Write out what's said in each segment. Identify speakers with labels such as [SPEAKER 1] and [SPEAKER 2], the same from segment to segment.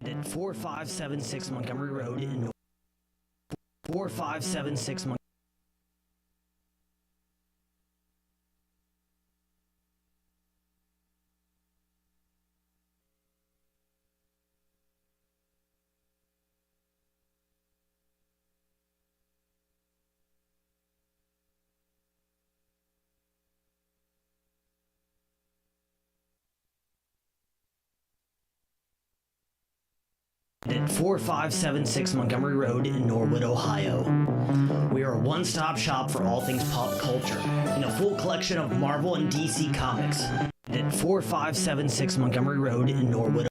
[SPEAKER 1] At 4576 Montgomery Road in 4576 Montgomery. At 4576 Montgomery Road in Norwood, Ohio. We are a one-stop shop for all things pop culture, and a full collection of Marvel and DC comics. At 4576 Montgomery Road in Norwood.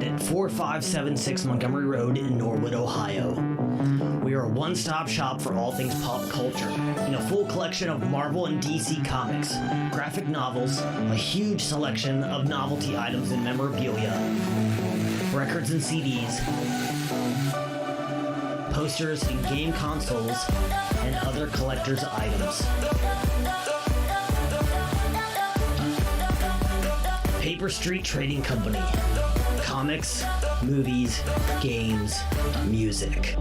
[SPEAKER 1] At 4576 Montgomery Road in Norwood, Ohio. We are a one-stop shop for all things pop culture, and a full collection of Marvel and DC comics, graphic novels, a huge selection of novelty items and memorabilia, records and CDs, posters and game consoles, and other collector's items. Paper Street Trading Company. Comics, movies, games, music.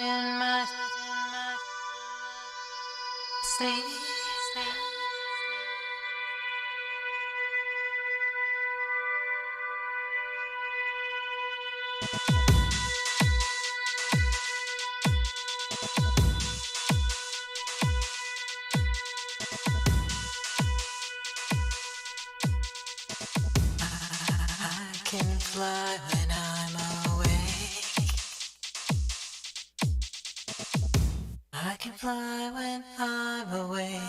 [SPEAKER 2] in my sleep. I can fly when I'm awake. I can fly when I'm awake.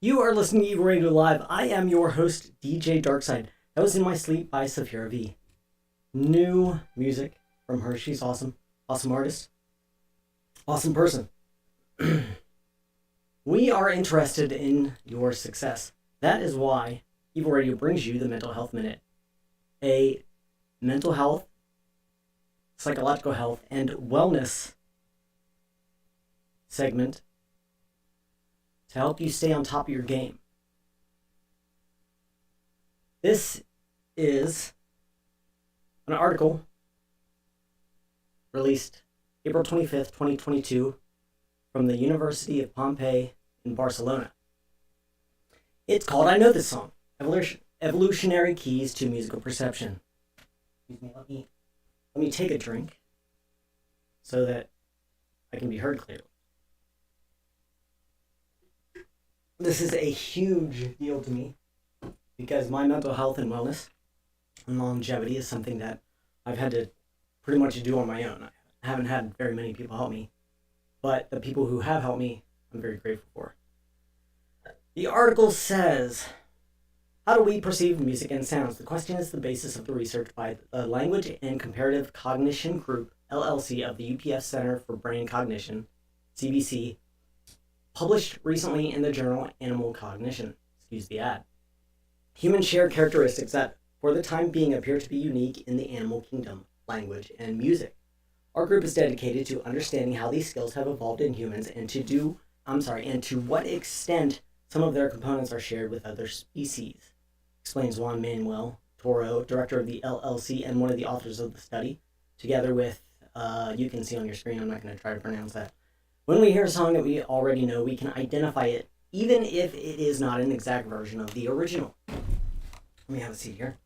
[SPEAKER 1] You are listening to Evol Radio Live. I am your host, DJ Darkside. That was In My Sleep by Saphira V. New music from her. She's awesome. Awesome artist. Awesome person. We are interested in your success. That is why Evol Radio brings you the Mental Health Minute. A mental health, psychological health, and wellness segment to help you stay on top of your game. This is an article released April 25th, 2022 from the University of Pompey in Barcelona. It's called I Know This Song, Evolutionary Keys to Musical Perception. Excuse me, let me take a drink so that I can be heard clearly. This is a huge deal to me
[SPEAKER 3] because my mental health and wellness and longevity is something that I've had to pretty much do on my own. I haven't had very many people help me, but the people who have helped me, I'm very grateful for. The article says, how do we perceive music and sounds? The question is the basis of the research by the Language and Comparative Cognition Group, LLC, of the UPF Center for Brain Cognition, CBC, published recently in the journal Animal Cognition. Excuse the ad. Humans share characteristics that, for the time being, appear to be unique in the animal kingdom, language, and music. Our group is dedicated to understanding how these skills have evolved in humans and to what extent some of their components are shared with other species, explains Juan Manuel Toro, director of the LLC and one of the authors of the study, together with, you can see on your screen, I'm not going to try to pronounce that. When we hear a song that we already know, we can identify it, even if it is not an exact version of the original. Let me have a seat here.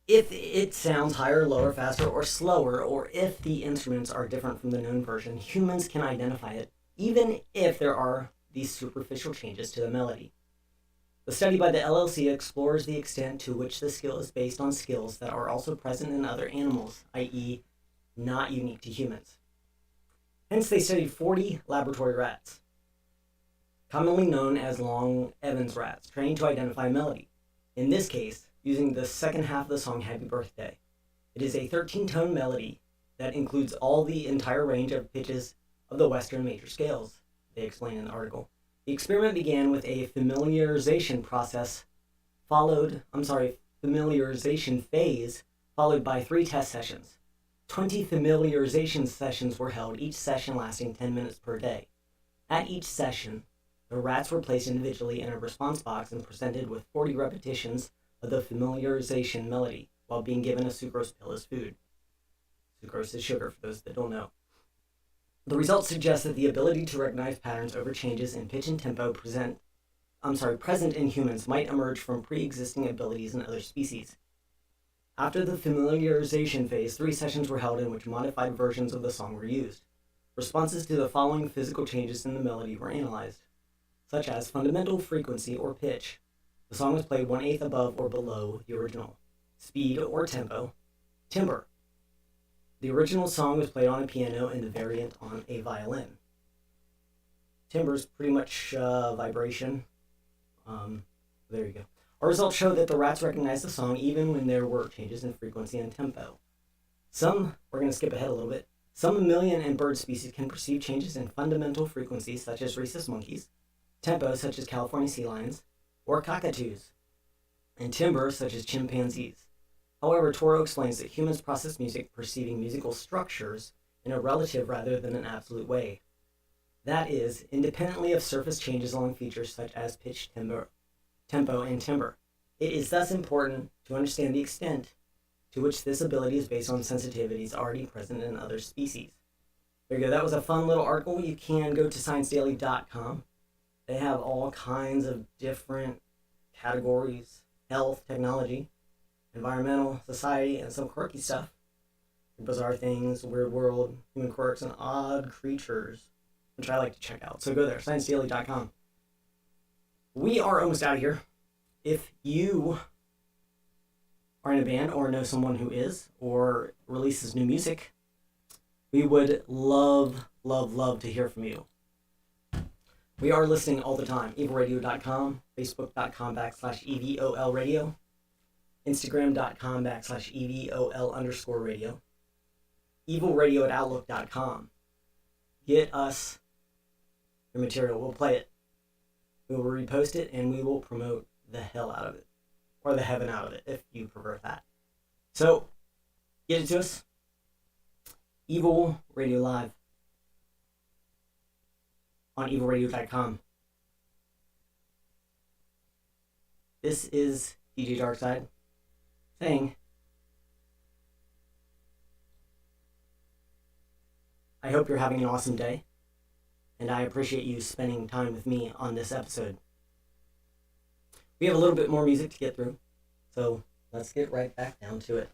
[SPEAKER 3] If it sounds higher, lower, faster, or slower, or if the instruments are different from the known version, humans can identify it, even if there are these superficial changes to the melody. The study by the LLC explores the extent to which the skill is based on skills that are also present in other animals, i.e., not unique to humans. Hence, they studied 40 laboratory rats, commonly known as long Evans rats, trained to identify melody. In this case, using the second half of the song Happy Birthday. It is a 13-tone melody that includes all the entire range of pitches of the Western major scales, they explain in the article. The experiment began with a familiarization phase followed by 3 test sessions. 20 familiarization sessions were held, each session lasting 10 minutes per day. At each session, the rats were placed individually in a response box and presented with 40 repetitions of the familiarization melody while being given a sucrose pill as food. Sucrose is sugar, for those that don't know. The results suggest that the ability to recognize patterns over changes in pitch and tempo present in humans might emerge from pre-existing abilities in other species. After the familiarization phase, 3 sessions were held in which modified versions of the song were used. Responses to the following physical changes in the melody were analyzed, such as fundamental frequency or pitch. The song was played 1/8 above or below the original. Speed or tempo. Timbre. The original song was played on a piano and the variant on a violin. Timbre is pretty much vibration. There you go. Our results showed that the rats recognized the song even when there were changes in frequency and tempo. We're going to skip ahead a little bit. Some mammalian and bird species can perceive changes in fundamental frequencies such as rhesus monkeys, tempo such as California sea lions, or cockatoos, and timbre such as chimpanzees. However, Toro explains that humans process music perceiving musical structures in a relative rather than an absolute way. That is, independently of surface changes along features such as pitch, tempo, and timbre. It is thus important to understand the extent to which this ability is based on sensitivities already present in other species. There you go. That was a fun little article. You can go to ScienceDaily.com. They have all kinds of different categories: health, technology, environmental, society, and some quirky stuff. Bizarre things, weird world, human quirks, and odd creatures, which I like to check out. So go there, ScienceDaily.com. We are almost out of here. If you are in a band or know someone who is or releases new music, we would love to hear from you. We are listening all the time. EvolRadio.com, Facebook.com/EVOL Radio, Instagram.com/EVOL_radio, EvolRadio@Outlook.com. Get us your material. We'll play it. We will repost it, and we will promote the hell out of it. Or the heaven out of it, if you prefer that. So, get it to us. Evol Radio Live on EvolRadio.com. This is DJ Darkside saying, I hope you're having an awesome day, and I appreciate you spending time with me on this episode. We have a little bit more music to get through, so let's get right back down to it.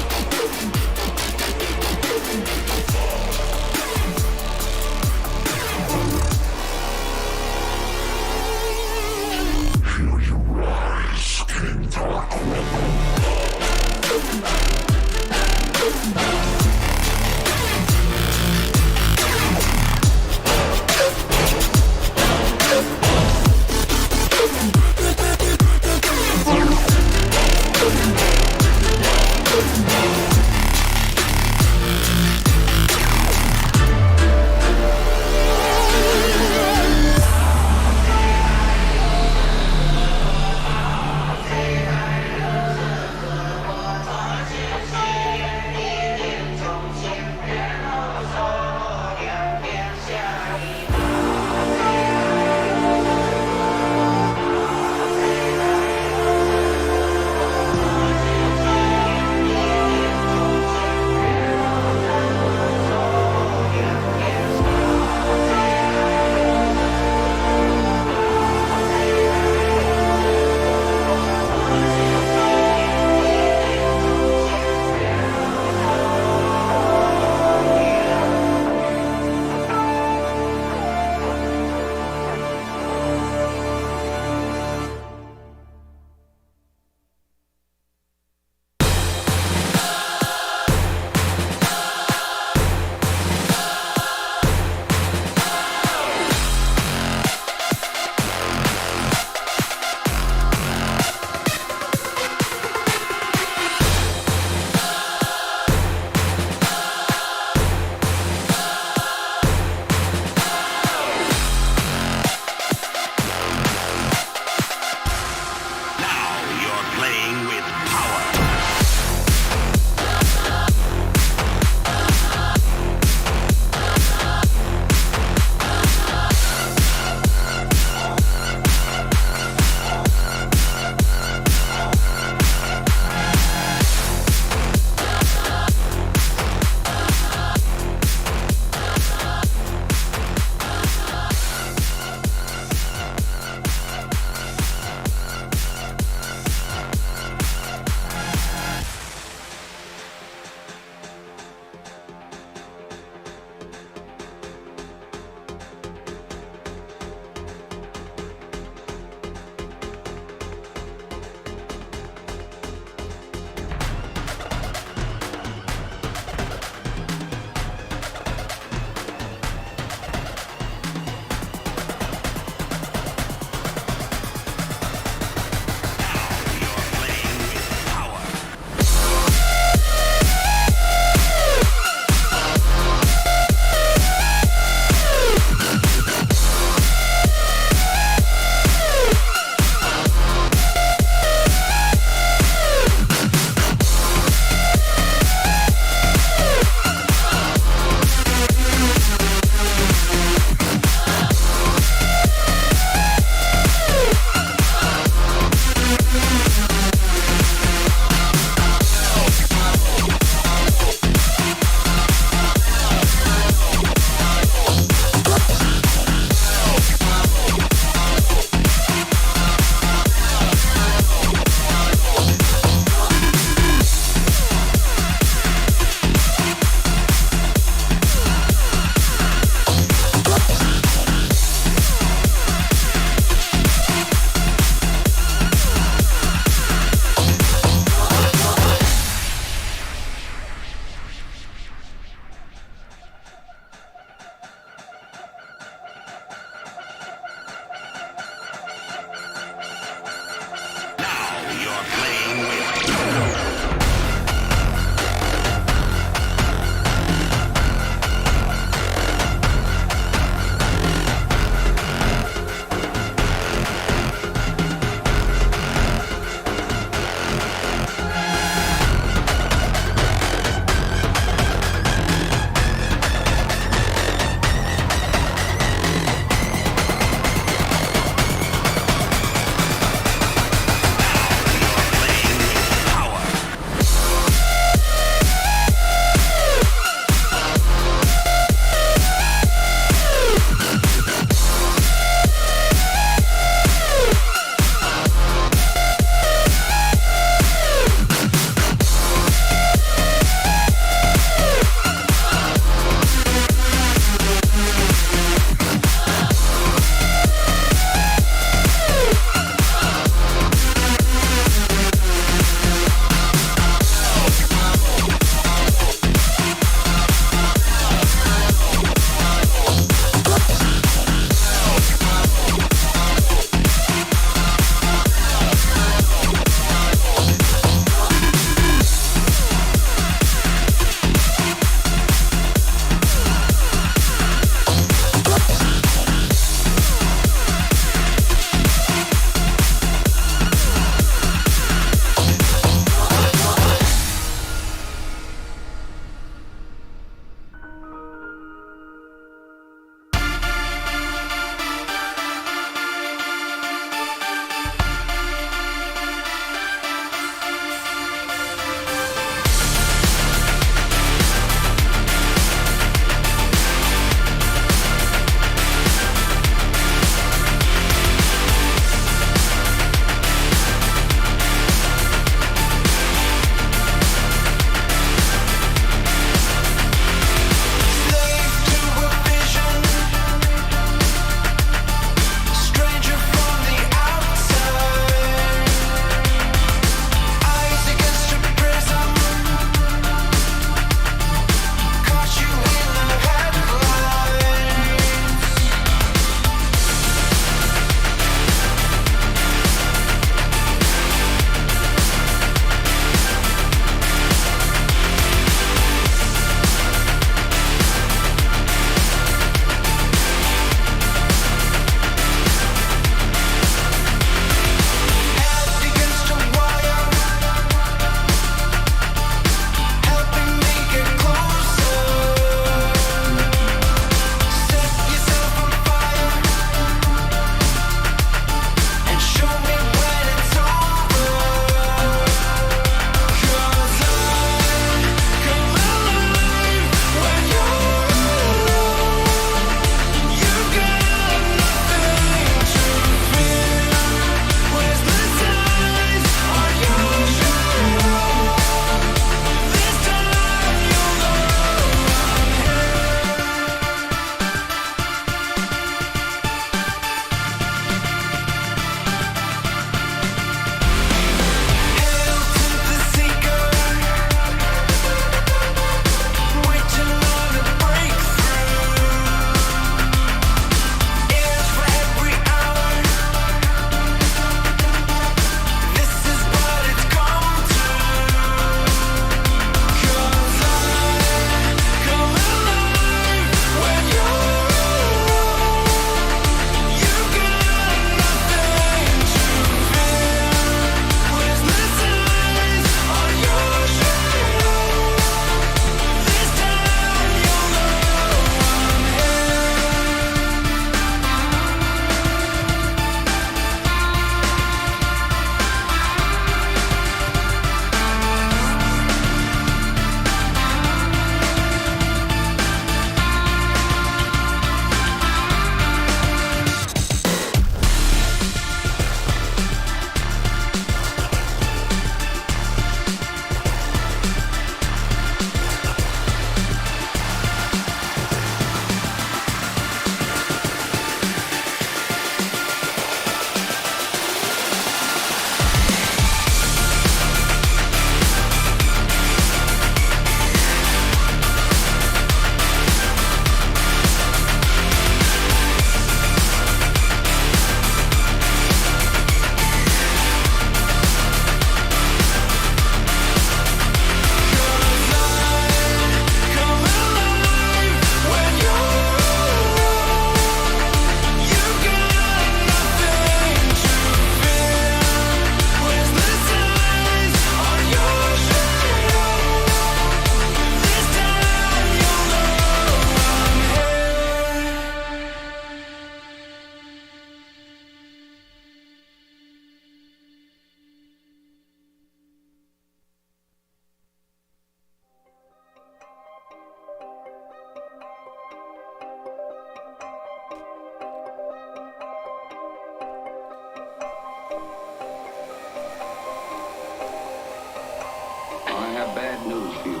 [SPEAKER 4] have bad news for you.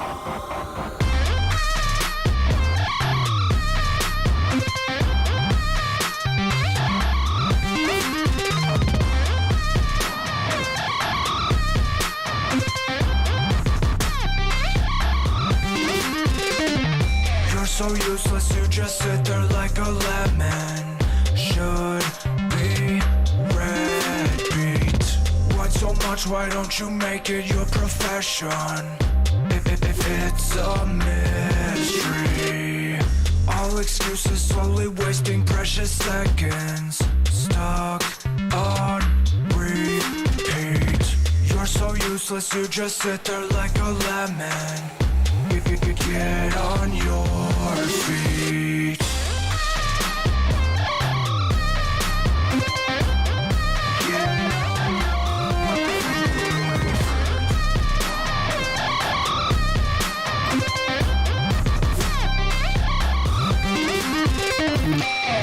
[SPEAKER 5] So useless, you just sit there like a lemon. Should be red beat. Why so much? Why don't you make it your profession? If it's a mystery. All excuses, slowly wasting precious seconds. Stuck on repeat. You're so useless, you just sit there like a lemon. If you could get on your feet.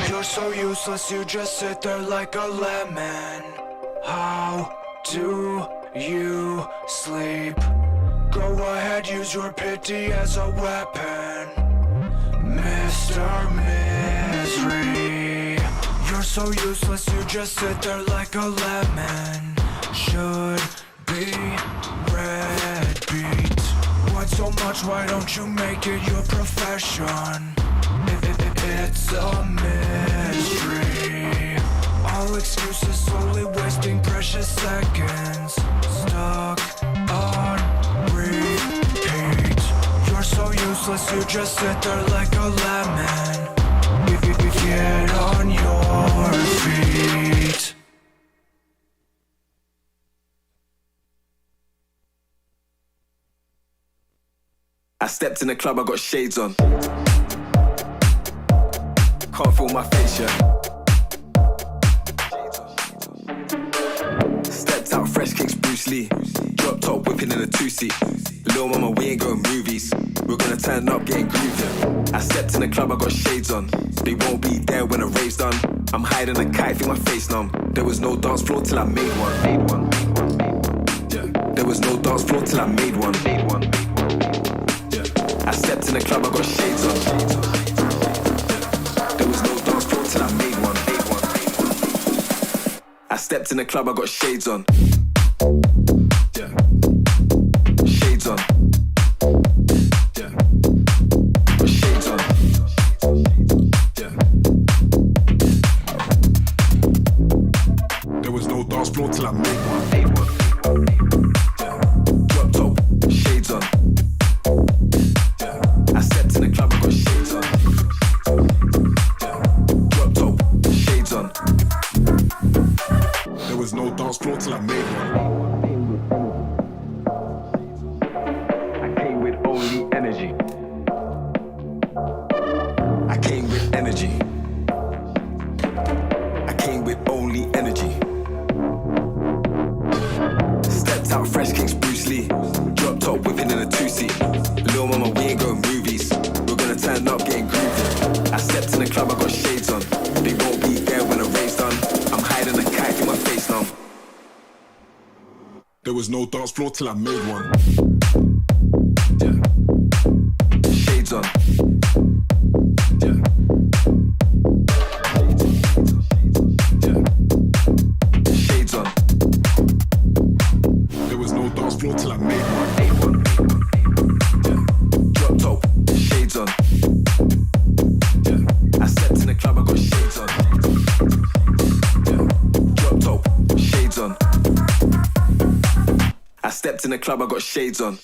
[SPEAKER 5] You're so useless, you just sit there like a lemon. How do you sleep? Go ahead, use your pity as a weapon, Mr. Misery. You're so useless, you just sit there like a lemon. Should be red beat. Why so much? Why don't you make it your profession? It's a mystery. All excuses, slowly wasting precious seconds. Stuck on repeat. You're so useless, you just sit there like a lemon. If you could get on your feet.
[SPEAKER 6] I stepped in the club, I got shades on. Can't feel my face yet. Stepped out, fresh kicks, Bruce Lee. Drop top, whipping in a two-seat. Little mama, we ain't going movies. We're gonna turn up, getting groovy. I stepped in the club, I got shades on. They won't be there when the rave's done. I'm hiding a kite, feel my face numb. There was no dance floor till I made one. Yeah. There was no dance floor till I made one. Yeah. I stepped in the club, I got shades on. There was no dance floor till I made one. I stepped in the club, I got shades on. Yeah. Shades on. Yeah. Got shades on. Yeah. There was no dance floor till I made one. Yeah. Drop top, shades on. Yeah. I stepped in the club, I got shades on. Yeah. Drop top, shades on. There was no dance floor till I made one. I came with only energy. I came with energy. I came with only energy. Stepped out, fresh kicks, Bruce Lee. Drop top, whipping in a two-seat. Little mama, we ain't going movies. We're gonna turn up, getting groovy. I stepped in the club, I got shades on. They won't be there when the rave's done. I'm hiding a kite in my face now. There was no dance floor till I made one. Yeah. Shades on. Yeah. Yeah. Shades on. There was no dance floor till I made one. Yeah. Drop top, shades on. Yeah. I stepped in the club, I got shades on. Yeah. Drop top, shades on. I stepped in the club, I got shades on.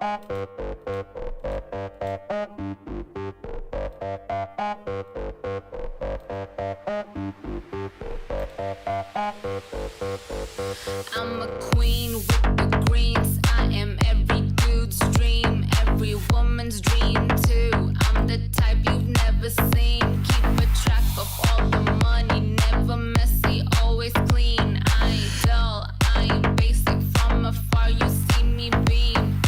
[SPEAKER 7] I'm a queen with the greens. I am every dude's dream, every woman's dream too. I'm the type you've never seen. Keep a track of all the money, never messy, always clean. I ain't dull, I ain't basic. From afar you see me beam.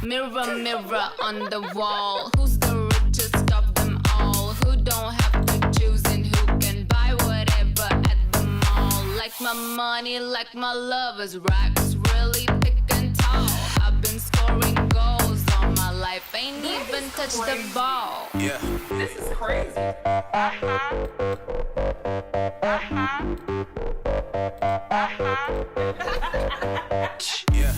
[SPEAKER 7] Mirror, mirror on the wall, who's the richest of them all? Who don't have to choose and who can buy whatever at the mall? Like my money, like my lovers, racks really thick and tall. I've been scoring goals all my life, ain't even touched the ball.
[SPEAKER 6] Yeah.
[SPEAKER 8] This is crazy.
[SPEAKER 6] Yeah.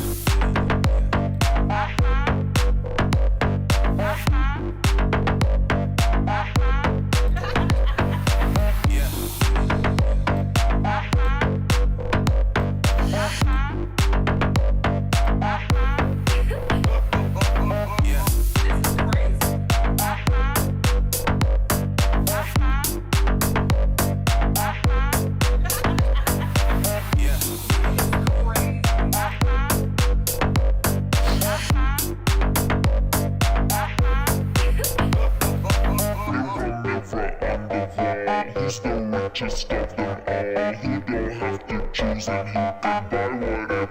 [SPEAKER 9] Who's the richest of them all? Who don't have to choose and who can buy what